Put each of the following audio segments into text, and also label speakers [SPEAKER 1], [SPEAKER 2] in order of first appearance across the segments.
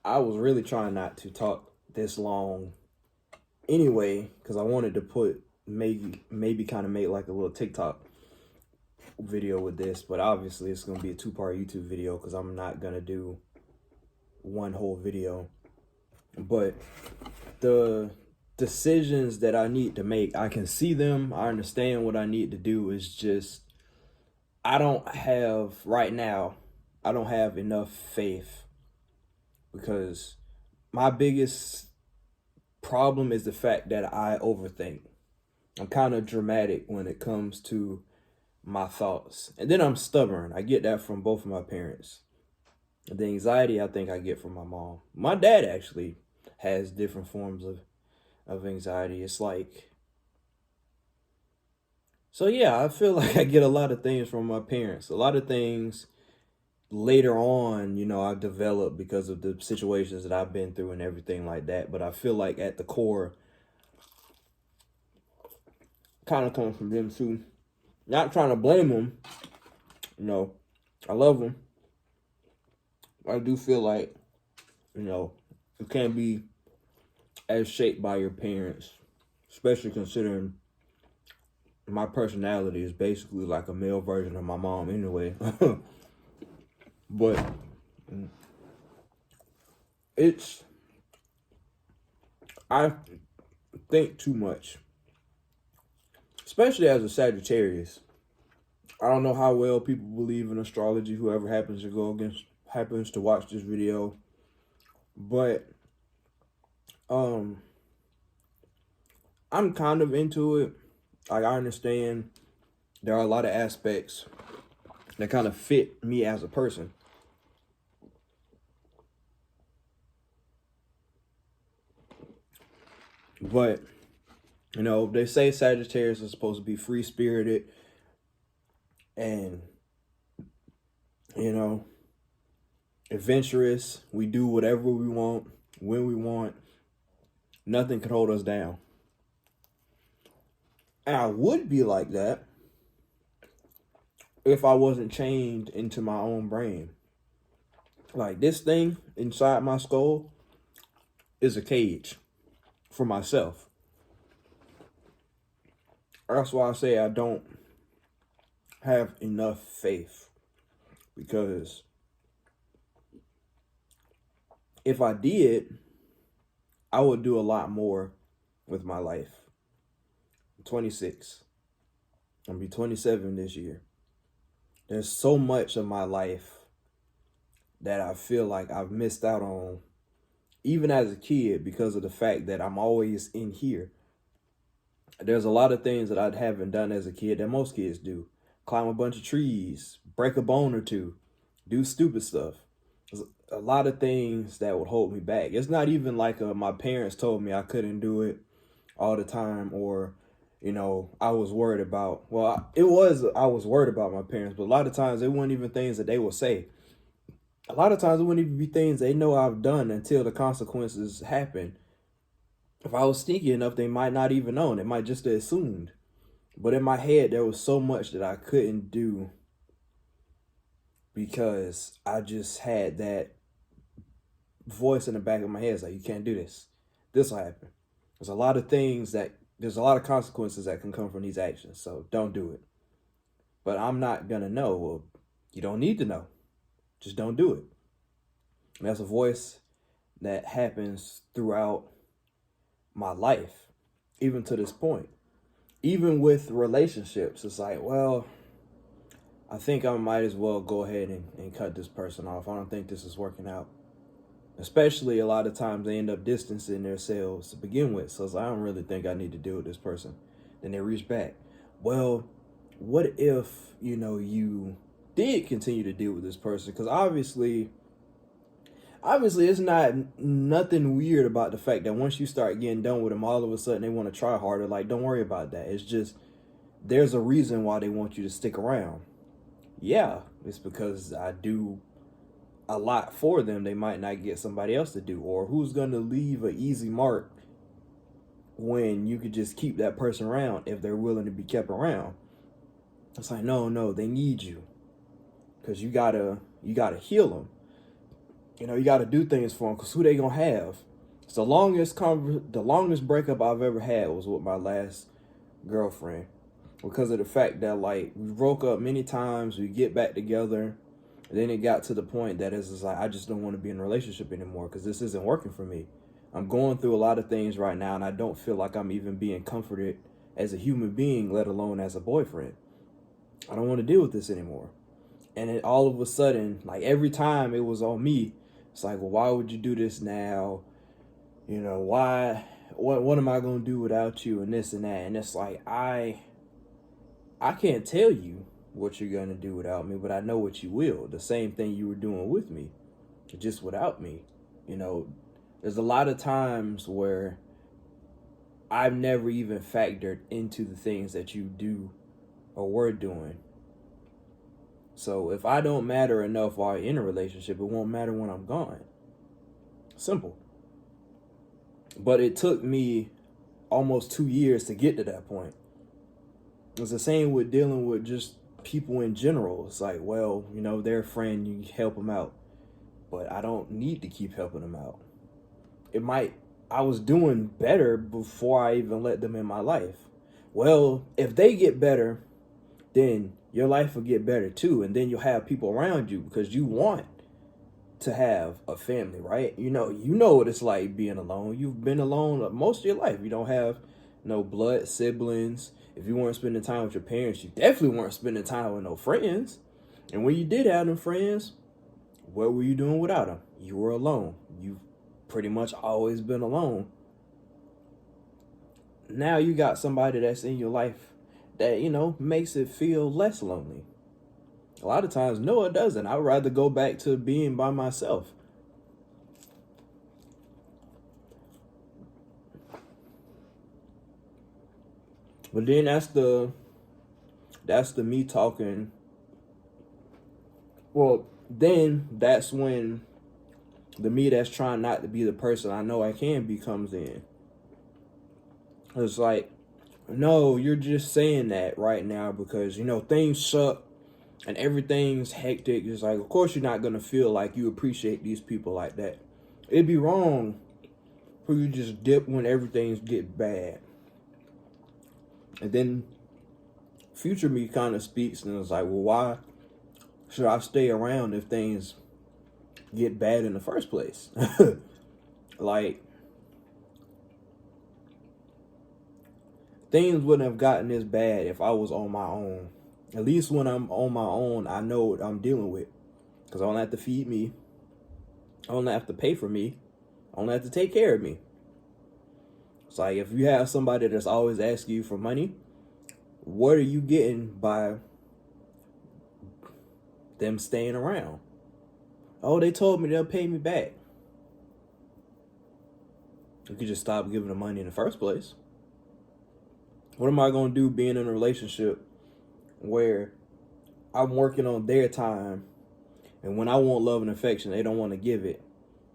[SPEAKER 1] I was really trying not to talk this long anyway, because I wanted to put maybe kind of make like a little TikTok video with this, but obviously it's gonna be a two-part YouTube video because I'm not gonna do one whole video. But the decisions that I need to make, I can see them, I understand what I need to do. Is just I don't have right now, I don't have enough faith, because my biggest problem is the fact that I overthink. I'm kind of dramatic when it comes to my thoughts. And then I'm stubborn. I get that from both of my parents. The anxiety I think I get from my mom. My dad actually has different forms of anxiety. It's like, so yeah, I feel like I get a lot of things from my parents. A lot of things later on, I developed because of the situations that I've been through and everything like that. But I feel like at the core, kind of comes from them too. Not trying to blame them. I love them. I do feel like, you can't be as shaped by your parents, especially considering my personality is basically like a male version of my mom anyway. But I think too much, especially as a Sagittarius. I don't know how well people believe in astrology, whoever happens to watch this video. But I'm kind of into it. Like, I understand there are a lot of aspects that kind of fit me as a person. But, they say Sagittarius is supposed to be free-spirited and, adventurous. We do whatever we want, when we want. Nothing can hold us down. And I would be like that if I wasn't chained into my own brain. Like, this thing inside my skull is a cage for myself. That's why I say I don't have enough faith, because if I did, I would do a lot more with my life. I'm 26. I'm gonna be 27 this year. There's so much of my life that I feel like I've missed out on, even as a kid, because of the fact that I'm always in here. There's a lot of things that I haven't done as a kid that most kids do. Climb a bunch of trees, break a bone or two, do stupid stuff. There's a lot of things that would hold me back. It's not even like my parents told me I couldn't do it all the time, or, I was worried about. Well, I was worried about my parents, but a lot of times it weren't even things that they would say. A lot of times it wouldn't even be things they know I've done until the consequences happen. If I was sneaky enough, they might not even know. They might just have assumed. But in my head, there was so much that I couldn't do because I just had that voice in the back of my head. It's like, you can't do this. This will happen. There's a lot of consequences that can come from these actions. So don't do it. But I'm not going to know. Well, you don't need to know. Just don't do it. And that's a voice that happens throughout my life, even to this point. Even with relationships, it's like, well, I think I might as well go ahead and cut this person off. I don't think this is working out. Especially a lot of times they end up distancing themselves to begin with. So it's like, I don't really think I need to deal with this person. Then they reach back. Well, what if, you did continue to deal with this person? Because obviously it's not nothing weird about the fact that once you start getting done with them, all of a sudden they want to try harder. Like, don't worry about that. It's just, there's a reason why they want you to stick around. Yeah, it's because I do a lot for them they might not get somebody else to do. Or who's going to leave an easy mark when you could just keep that person around if they're willing to be kept around? It's like, no, they need you, because you gotta heal them. You know, you got to do things for them because who they gonna have? It's the longest breakup I've ever had was with my last girlfriend, because of the fact that like we broke up many times, we get back together, and then it got to the point that it's just like I just don't want to be in a relationship anymore because this isn't working for me. I'm going through a lot of things right now, and I don't feel like I'm even being comforted as a human being, let alone as a boyfriend. I don't want to deal with this anymore. And then all of a sudden, like every time it was on me, it's like, well, why would you do this now? You know, why? What am I gonna do without you? And this and that. And it's like I can't tell you what you're gonna do without me, but I know what you will. The same thing you were doing with me, just without me. You know, there's a lot of times where I've never even factored into the things that you do or were doing. So if I don't matter enough while in a relationship, it won't matter when I'm gone. Simple. But it took me almost 2 years to get to that point. It's the same with dealing with just people in general. It's like, well, you know, they're a friend, you help them out. But I don't need to keep helping them out. I was doing better before I even let them in my life. Well, if they get better, then your life will get better too. And then you'll have people around you because you want to have a family, right? You know what it's like being alone. You've been alone most of your life. You don't have no blood siblings. If you weren't spending time with your parents, you definitely weren't spending time with no friends. And when you did have them friends, what were you doing without them? You were alone. You've pretty much always been alone. Now you got somebody that's in your life that, you know, makes it feel less lonely. A lot of times, no, it doesn't. I'd rather go back to being by myself. But then that's the me talking. Well, then that's when the me that's trying not to be the person I know I can be comes in. It's like, no, you're just saying that right now because, you know, things suck and everything's hectic. It's like, of course you're not going to feel like you appreciate these people like that. It'd be wrong for you to just dip when everything's get bad. And then future me kind of speaks and it's like, well, why should I stay around if things get bad in the first place? Like, things wouldn't have gotten this bad if I was on my own. At least when I'm on my own, I know what I'm dealing with. Because I don't have to feed me. I don't have to pay for me. I don't have to take care of me. It's like if you have somebody that's always asking you for money, what are you getting by them staying around? Oh, they told me they'll pay me back. You could just stop giving them money in the first place. What am I going to do being in a relationship where I'm working on their time, and when I want love and affection, they don't want to give it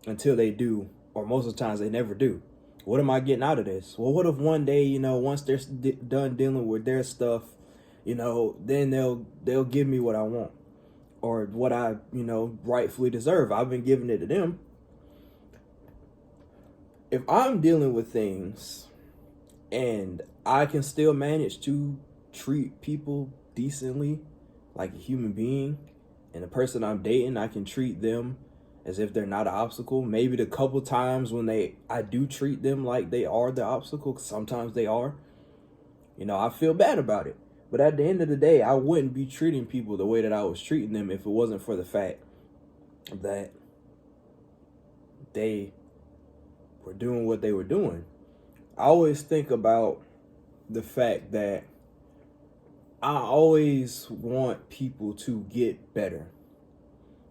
[SPEAKER 1] until they do, or most of the times they never do? What am I getting out of this? Well, what if one day, you know, once they're done dealing with their stuff, you know, then they'll give me what I want or what I, you know, rightfully deserve. I've been giving it to them. If I'm dealing with things and I can still manage to treat people decently, like a human being, and the person I'm dating, I can treat them as if they're not an obstacle. Maybe the couple times when I do treat them like they are the obstacle, 'cause sometimes they are, you know, I feel bad about it. But at the end of the day, I wouldn't be treating people the way that I was treating them if it wasn't for the fact that they were doing what they were doing. I always think about the fact that I always want people to get better.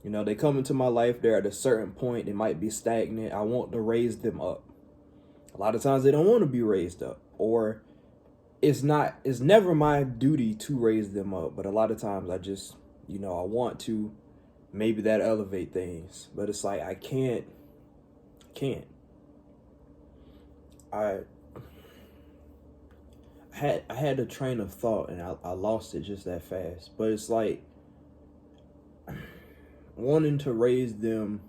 [SPEAKER 1] You know, they come into my life, they're at a certain point, they might be stagnant. I want to raise them up. A lot of times they don't want to be raised up, or it's never my duty to raise them up, but a lot of times I just, you know, I want to maybe that elevate things, but it's like I can't. I had a train of thought and I lost it just that fast. But it's like wanting to raise them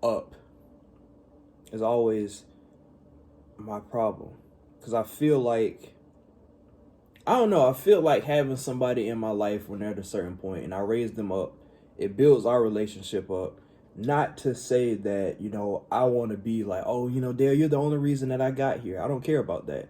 [SPEAKER 1] up is always my problem. Because I feel like, I don't know, I feel like having somebody in my life when they're at a certain point and I raise them up, it builds our relationship up. Not to say that, I want to be like, oh, Dale, you're the only reason that I got here. I don't care about that.